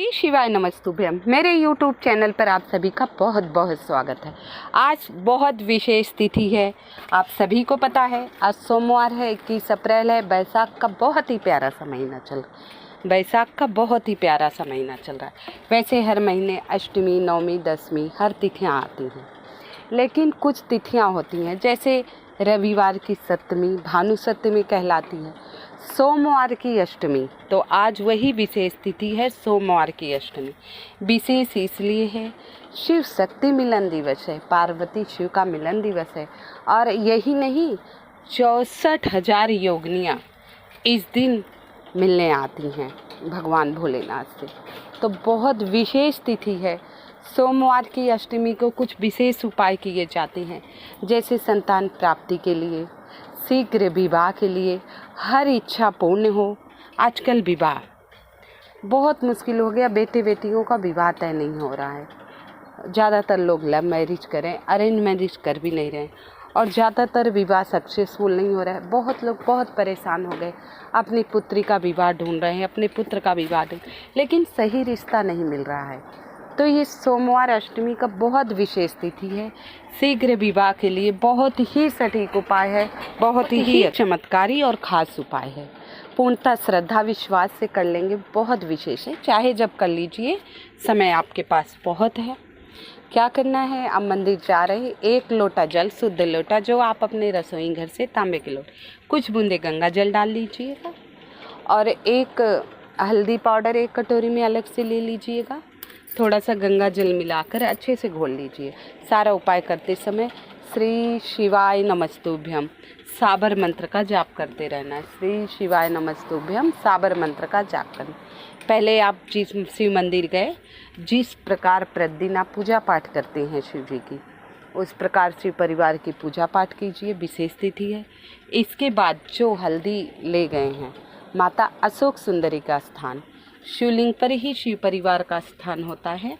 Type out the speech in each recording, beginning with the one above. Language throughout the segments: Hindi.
श्री शिवाय नमस्तुभ्यम। मेरे YouTube चैनल पर आप सभी का बहुत बहुत स्वागत है। आज बहुत विशेष तिथि है, आप सभी को पता है। आज सोमवार है, 21 अप्रैल है। बैसाख का बहुत ही प्यारा सा महीना चल रहा है। वैसे हर महीने अष्टमी, नवमी, दशमी हर तिथियाँ आती हैं, लेकिन कुछ तिथियाँ होती हैं जैसे रविवार की सप्तमी भानु सप्तमी कहलाती है, सोमवार की अष्टमी। तो आज वही विशेष तिथि है, सोमवार की अष्टमी। विशेष इसलिए है, शिव शक्ति मिलन दिवस है, पार्वती शिव का मिलन दिवस है। और यही नहीं, 64,000 योगिनियाँ इस दिन मिलने आती हैं भगवान भोलेनाथ से। तो बहुत विशेष तिथि है। सोमवार की अष्टमी को कुछ विशेष उपाय किए जाते हैं, जैसे संतान प्राप्ति के लिए, शीघ्र विवाह के लिए, हर इच्छा पूर्ण हो। आजकल विवाह बहुत मुश्किल हो गया, बेटे बेटियों का विवाह तय नहीं हो रहा है। ज़्यादातर लोग लव मैरिज करें, अरेंज मैरिज कर भी नहीं रहे, और ज़्यादातर विवाह सक्सेसफुल नहीं हो रहा है। बहुत लोग बहुत परेशान हो गए, अपनी पुत्री का विवाह ढूंढ रहे हैं, अपने पुत्र का विवाह लेकिन सही रिश्ता नहीं मिल रहा है। तो ये सोमवार अष्टमी का बहुत विशेष तिथि है। शीघ्र विवाह के लिए बहुत ही सटीक उपाय है, बहुत ही चमत्कारी और ख़ास उपाय है। पूर्णतः श्रद्धा विश्वास से कर लेंगे, बहुत विशेष है। चाहे जब कर लीजिए, समय आपके पास बहुत है। क्या करना है, आप मंदिर जा रहे, 1 लोटा जल, शुद्ध लोटा जो आप अपने रसोई घर से तांबे के लोटे, कुछ बूंदे गंगा जल डाल लीजिएगा, और एक हल्दी पाउडर 1 कटोरी में अलग से ले लीजिएगा। थोड़ा सा गंगा जल मिलाकर अच्छे से घोल लीजिए। सारा उपाय करते समय श्री शिवाय नमस्तुभ्यम साबर मंत्र का जाप करते रहना। श्री शिवाय नमस्तुभ्यम साबर मंत्र का जाप करना। पहले आप जिस शिव मंदिर गए, जिस प्रकार प्रतिदिन आप पूजा पाठ करते हैं शिव जी की, उस प्रकार शिव परिवार की पूजा पाठ कीजिए। विशेष तिथि है। इसके बाद जो हल्दी ले गए हैं, माता अशोक सुंदरी का स्थान, शिवलिंग पर ही शिव परिवार का स्थान होता है,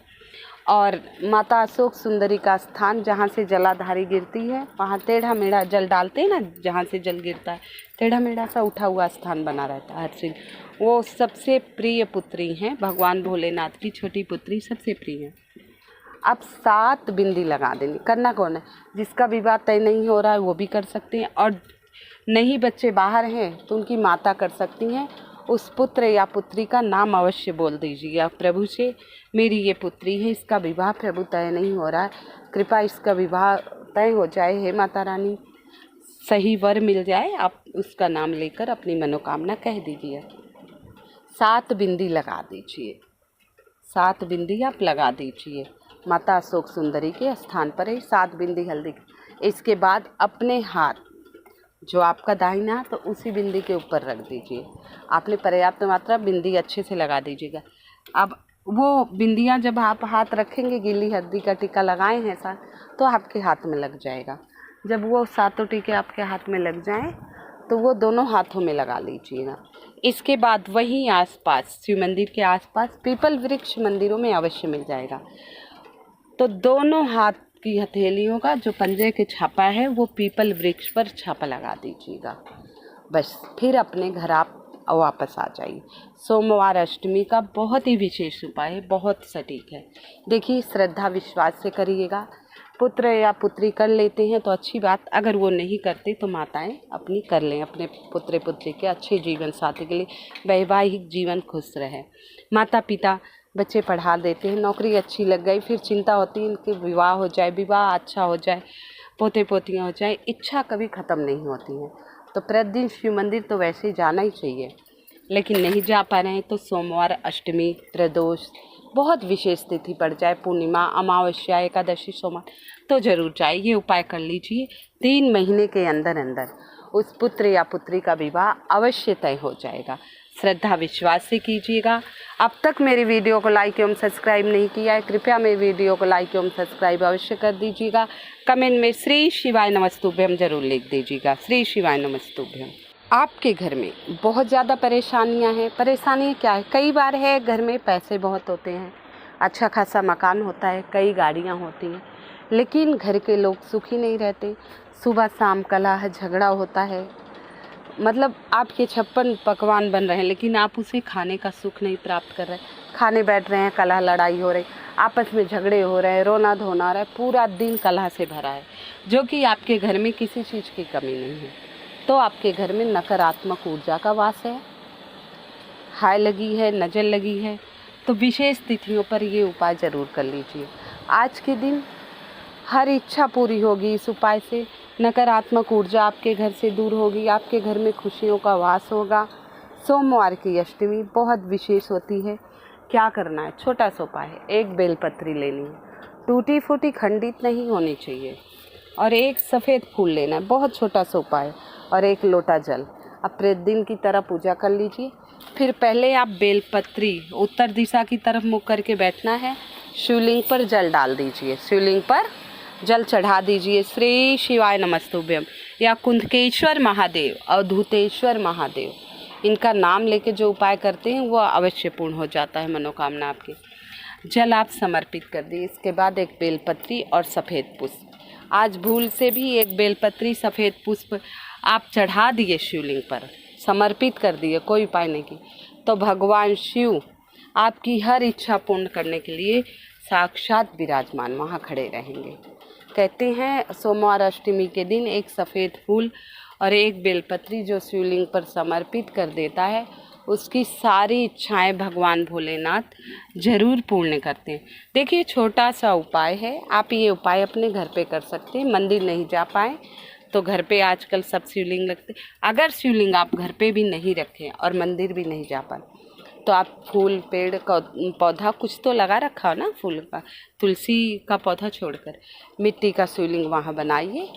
और माता अशोक सुंदरी का स्थान जहाँ से जलाधारी गिरती है, वहाँ टेढ़ा मेढ़ा जल डालते हैं ना, जहाँ से जल गिरता है टेढ़ा मेढ़ा सा उठा हुआ स्थान बना रहता है हर शिव। वो सबसे प्रिय पुत्री हैं, भगवान भोलेनाथ की छोटी पुत्री सबसे प्रिय है। अब 7 बिंदी लगा देनी। करना कौन है, जिसका विवाह तय नहीं हो रहा है वो भी कर सकते हैं, और नहीं बच्चे बाहर हैं तो उनकी माता कर सकती हैं। उस पुत्र या पुत्री का नाम अवश्य बोल दीजिए आप प्रभु से, मेरी ये पुत्री है, इसका विवाह प्रभु तय नहीं हो रहा है, कृपा इसका विवाह तय हो जाए, हे माता रानी, सही वर मिल जाए। आप उसका नाम लेकर अपनी मनोकामना कह दीजिए। 7 बिंदी लगा दीजिए, 7 बिंदी आप लगा दीजिए माता अशोक सुंदरी के स्थान पर है 7 बिंदी हल्दी। इसके बाद अपने हाथ जो आपका दाहिना हाथ, तो उसी बिंदी के ऊपर रख दीजिए। आपने पर्याप्त मात्रा बिंदी अच्छे से लगा दीजिएगा। अब वो बिंदियाँ जब आप हाथ रखेंगे, गीली हल्दी का टीका लगाए हैं साथ, तो आपके हाथ में लग जाएगा। जब वो 7 टीके आपके हाथ में लग जाएं, तो वो दोनों हाथों में लगा लीजिएगा। इसके बाद वहीं आसपास, शिव मंदिर के आसपास पीपल वृक्ष मंदिरों में अवश्य मिल जाएगा, तो दोनों हाथ की हथेलियों का जो पंजे के छापा है, वो पीपल वृक्ष पर छापा लगा दीजिएगा। बस फिर अपने घर आप वापस आ जाइए। सोमवार अष्टमी का बहुत ही विशेष उपाय है, बहुत सटीक है। देखिए, श्रद्धा विश्वास से करिएगा। पुत्र या पुत्री कर लेते हैं तो अच्छी बात, अगर वो नहीं करते तो माताएं अपनी कर लें, अपने पुत्र पुत्री के अच्छे जीवन साथी के लिए वैवाहिक जीवन खुश रहे। माता पिता बच्चे पढ़ा देते हैं, नौकरी अच्छी लग गई, फिर चिंता होती है इनके विवाह हो जाए, विवाह अच्छा हो जाए, पोते पोतियाँ हो जाए, इच्छा कभी ख़त्म नहीं होती है। तो प्रतिदिन शिव मंदिर तो वैसे ही जाना ही चाहिए, लेकिन नहीं जा पा रहे हैं तो सोमवार अष्टमी, प्रदोष, बहुत विशेष तिथि पड़ जाए, पूर्णिमा, अमावस्या, एकादशी, सोमवार, तो ज़रूर जाइए। ये उपाय कर लीजिए। 3 महीने के अंदर अंदर उस पुत्र या पुत्री का विवाह अवश्य तय हो जाएगा। श्रद्धा विश्वास से कीजिएगा। अब तक मेरी वीडियो को लाइक एवं सब्सक्राइब नहीं किया है, कृपया मेरी वीडियो को लाइक एवं सब्सक्राइब अवश्य कर दीजिएगा। कमेंट में श्री शिवाय नमस्तुभ्यम जरूर लिख दीजिएगा। श्री शिवाय नमस्तुभ्यम। आपके घर में बहुत ज़्यादा परेशानियां हैं। परेशानी क्या है? कई बार है घर में पैसे बहुत होते हैं, अच्छा खासा मकान होता है, कई गाड़ियां होती हैं, लेकिन घर के लोग सुखी नहीं रहते। सुबह शाम कलह झगड़ा होता है, मतलब आपके 56 पकवान बन रहे हैं, लेकिन आप उसे खाने का सुख नहीं प्राप्त कर रहे। खाने बैठ रहे हैं, कलह लड़ाई हो रही, आपस में झगड़े हो रहे हैं, रोना धोना हो रहा है, पूरा दिन कलह से भरा है, जो कि आपके घर में किसी चीज़ की कमी नहीं है, तो आपके घर में नकारात्मक ऊर्जा का वास है, हाय लगी है, नज़र लगी है। तो विशेष तिथियों पर ये उपाय ज़रूर कर लीजिए। आज के दिन हर इच्छा पूरी होगी इस उपाय से, नकारात्मक ऊर्जा आपके घर से दूर होगी, आपके घर में खुशियों का वास होगा। सोमवार की अष्टमी बहुत विशेष होती है। क्या करना है, छोटा सा उपाय है, एक बेलपत्री लेनी है, टूटी फूटी खंडित नहीं होनी चाहिए, और एक सफ़ेद फूल लेना है, बहुत छोटा सा उपाय है, और एक लोटा जल। अब प्रतिदिन की तरह पूजा कर लीजिए। फिर पहले आप बेलपत्री उत्तर दिशा की तरफ मुख करके बैठना है, शिवलिंग पर जल डाल दीजिए, शिवलिंग पर जल चढ़ा दीजिए। श्री शिवाय नमस्तुभ्यम या कुंदकेश्वर महादेव, अवधूतेश्वर महादेव, इनका नाम लेके जो उपाय करते हैं वो अवश्य पूर्ण हो जाता है मनोकामना आपकी। जल आप समर्पित कर दिए। इसके बाद एक बेलपत्री और सफ़ेद पुष्प, आज भूल से भी एक बेलपत्री सफ़ेद पुष्प आप चढ़ा दिए शिवलिंग पर, समर्पित कर दिए, कोई उपाय नहीं की, तो भगवान शिव आपकी हर इच्छा पूर्ण करने के लिए साक्षात विराजमान वहाँ खड़े रहेंगे। कहते हैं सोमवार अष्टमी के दिन एक सफ़ेद फूल और एक बेलपत्री जो शिवलिंग पर समर्पित कर देता है, उसकी सारी इच्छाएं भगवान भोलेनाथ ज़रूर पूर्ण करते हैं। देखिए छोटा सा उपाय है, आप ये उपाय अपने घर पे कर सकते हैं। मंदिर नहीं जा पाए तो घर पे आजकल सब शिवलिंग रखते। अगर शिवलिंग आप घर पे भी नहीं रखें और मंदिर भी नहीं जा पाए तो आप फूल, पेड़ का पौधा कुछ तो लगा रखा हो ना, फूल का, तुलसी का पौधा छोड़कर मिट्टी का शिवलिंग वहाँ बनाइए,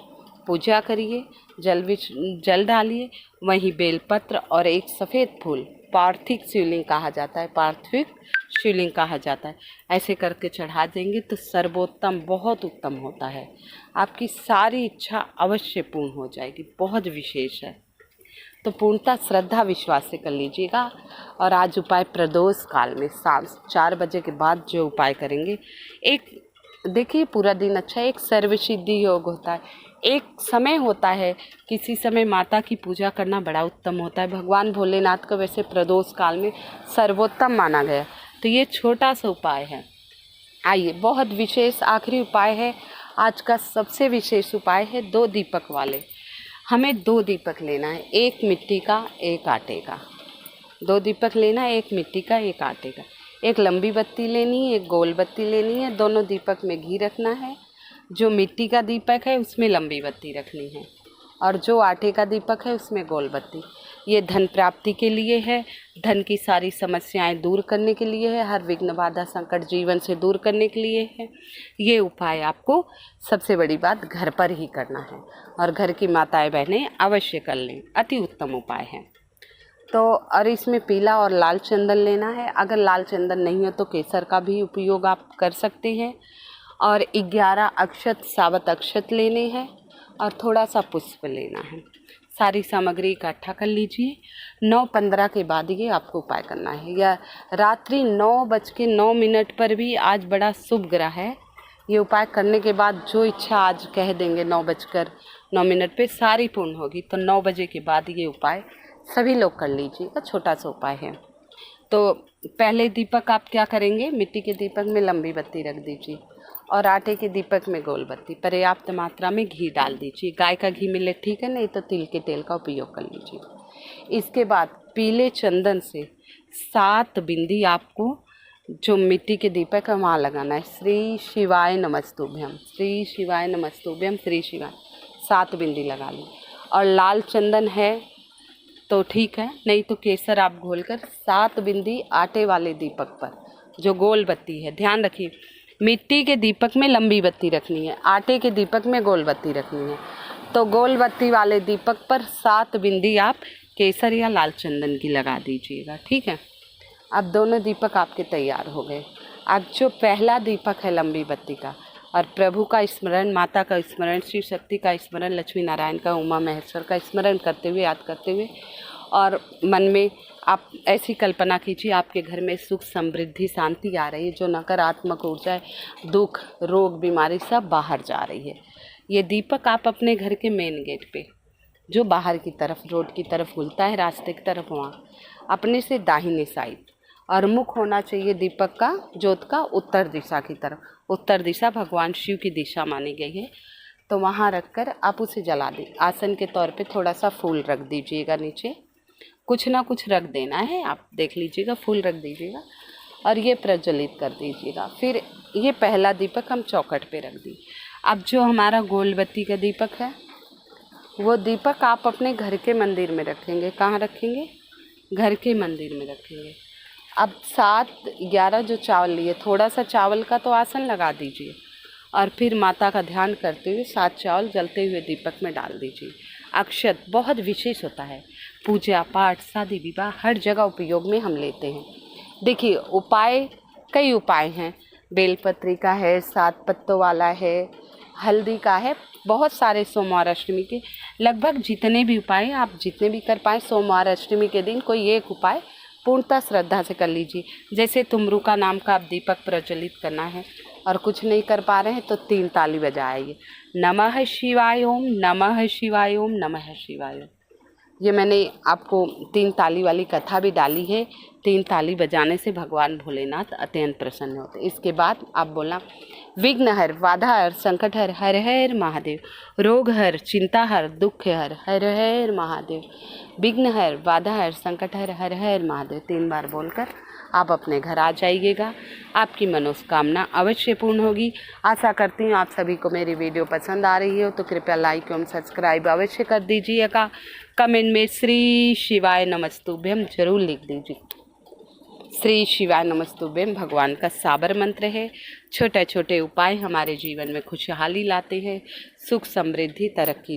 पूजा करिए, जल डालिए, वहीं बेलपत्र और एक सफ़ेद फूल, पार्थिव शिवलिंग कहा जाता है, पार्थिव शिवलिंग कहा जाता है, ऐसे करके चढ़ा देंगे तो सर्वोत्तम, बहुत उत्तम होता है। आपकी सारी इच्छा अवश्य पूर्ण हो जाएगी, बहुत विशेष है। तो पूर्णतः श्रद्धा विश्वास से कर लीजिएगा। और आज उपाय प्रदोष काल में शाम 4 बजे के बाद जो उपाय करेंगे, एक देखिए पूरा दिन अच्छा, एक सर्वसिद्धि योग होता है, एक समय होता है, किसी समय माता की पूजा करना बड़ा उत्तम होता है। भगवान भोलेनाथ को वैसे प्रदोष काल में सर्वोत्तम माना गया, तो ये छोटा सा उपाय है। आइए, बहुत विशेष आखिरी उपाय है आज का, सबसे विशेष उपाय है 2 दीपक वाले। हमें 2 दीपक लेना है, एक मिट्टी का, एक आटे का। 2 दीपक लेना है, एक मिट्टी का, एक आटे का। एक लंबी बत्ती लेनी है, एक गोल बत्ती लेनी है, दोनों दीपक में घी रखना है। जो मिट्टी का दीपक है उसमें लंबी बत्ती रखनी है, और जो आटे का दीपक है उसमें गोल बत्ती। ये धन प्राप्ति के लिए है, धन की सारी समस्याएं दूर करने के लिए है, हर विघ्न बाधा संकट जीवन से दूर करने के लिए है। ये उपाय आपको सबसे बड़ी बात घर पर ही करना है, और घर की माताएं बहनें अवश्य कर लें, अति उत्तम उपाय है। तो और इसमें पीला और लाल चंदन लेना है। अगर लाल चंदन नहीं हो तो केसर का भी उपयोग आप कर सकते हैं। और 11 अक्षत, सावत अक्षत लेने हैं, और थोड़ा सा पुष्प लेना है। सारी सामग्री इकट्ठा कर लीजिए। 9:15 के बाद ये आपको उपाय करना है, या रात्रि 9:09 पर भी आज बड़ा शुभ ग्रह है। ये उपाय करने के बाद जो इच्छा आज कह देंगे 9:09 पे सारी पूर्ण होगी। तो 9 बजे के बाद ये उपाय सभी लोग कर लीजिएगा, छोटा सा उपाय है। तो पहले दीपक आप क्या करेंगे, मिट्टी के दीपक में लंबी बत्ती रख दीजिए, और आटे के दीपक में गोल बत्ती। पर्याप्त मात्रा में घी डाल दीजिए, गाय का घी मिले ठीक है, नहीं तो तिल के तेल का उपयोग कर लीजिए। इसके बाद पीले चंदन से 7 बिंदी आपको जो मिट्टी के दीपक है वहाँ लगाना है। श्री शिवाय नमस्तुभ्यम, श्री शिवाय नमस्तुभ्यम, श्री शिवाय 7 बिंदी लगा ली। और लाल चंदन है तो ठीक है, नहीं तो केसर आप घोलकर 7 बिंदी आटे वाले दीपक पर, जो गोल बत्ती है, ध्यान रखिए मिट्टी के दीपक में लंबी बत्ती रखनी है, आटे के दीपक में गोल बत्ती रखनी है। तो गोल बत्ती वाले दीपक पर 7 बिंदी आप केसर या लाल चंदन की लगा दीजिएगा, ठीक है। अब दोनों दीपक आपके तैयार हो गए। अब जो पहला दीपक है लंबी बत्ती का, और प्रभु का स्मरण, माता का स्मरण, शिव शक्ति का स्मरण, लक्ष्मी नारायण का, उमा महेश्वर का स्मरण करते हुए, याद करते हुए, और मन में आप ऐसी कल्पना कीजिए आपके घर में सुख, समृद्धि, शांति आ रही है, जो नकारात्मक ऊर्जा है, दुख, रोग, बीमारी सब बाहर जा रही है। ये दीपक आप अपने घर के मेन गेट पे, जो बाहर की तरफ, रोड की तरफ खुलता है, रास्ते की तरफ, वहाँ अपने से दाहिने साइड और मुख होना चाहिए दीपक का, जोत का, उत्तर दिशा की तरफ। उत्तर दिशा भगवान शिव की दिशा मानी गई है। तो वहाँ रखकर आप उसे जला दें। आसन के तौर पे थोड़ा सा फूल रख दीजिएगा नीचे, कुछ ना कुछ रख देना है, आप देख लीजिएगा, फूल रख दीजिएगा और ये प्रज्वलित कर दीजिएगा। फिर ये पहला दीपक हम चौखट पे रख दी। अब जो हमारा गोल बत्ती का दीपक है, वो दीपक आप अपने घर के मंदिर में रखेंगे। कहाँ रखेंगे? घर के मंदिर में रखेंगे। अब 7-11 जो चावल लिए, थोड़ा सा चावल का तो आसन लगा दीजिए और फिर माता का ध्यान करते हुए 7 चावल जलते हुए दीपक में डाल दीजिए। अक्षत बहुत विशेष होता है, पूजा पाठ, शादी विवाह हर जगह उपयोग में हम लेते हैं। देखिए उपाय, कई उपाय हैं, बेलपत्री का है, 7 पत्तों वाला है, हल्दी का है, बहुत सारे सोमवार अष्टमी के लगभग जितने भी उपाय आप जितने भी कर पाएँ, सोमवार अष्टमी के दिन कोई एक उपाय पूर्णतः श्रद्धा से कर लीजिए। जैसे तुमरुका नाम का आप दीपक प्रज्वलित करना है और कुछ नहीं कर पा रहे हैं तो 3 ताली बजाइए, नमः शिवाय ओम, नमः शिवाय ओम, नमः शिवाय ओम। ये मैंने आपको 3 ताली वाली कथा भी डाली है। 3 ताली बजाने से भगवान भोलेनाथ अत्यंत प्रसन्न होते हैं। इसके बाद आप बोलना, विघ्नहर, बाधाहर, संकटहर, हर हर महादेव, रोगहर, चिंताहर, दुखहर, हर हर महादेव, विघ्नहर, बाधाहर, संकटहर, हर हर महादेव 3 बार बोलकर आप अपने घर आ जाइएगा। आपकी मनोकामना अवश्य पूर्ण होगी। आशा करती हूँ आप सभी को मेरी वीडियो पसंद आ रही हो तो कृपया लाइक एवं सब्सक्राइब अवश्य कर दीजिएगा। कमेंट में श्री शिवाय नमस्तुभ्यम जरूर लिख दीजिए। श्री शिवाय नमस्तुभ्यम भगवान का साबर मंत्र है। छोटे छोटे उपाय हमारे जीवन में खुशहाली लाते हैं, सुख समृद्धि तरक्की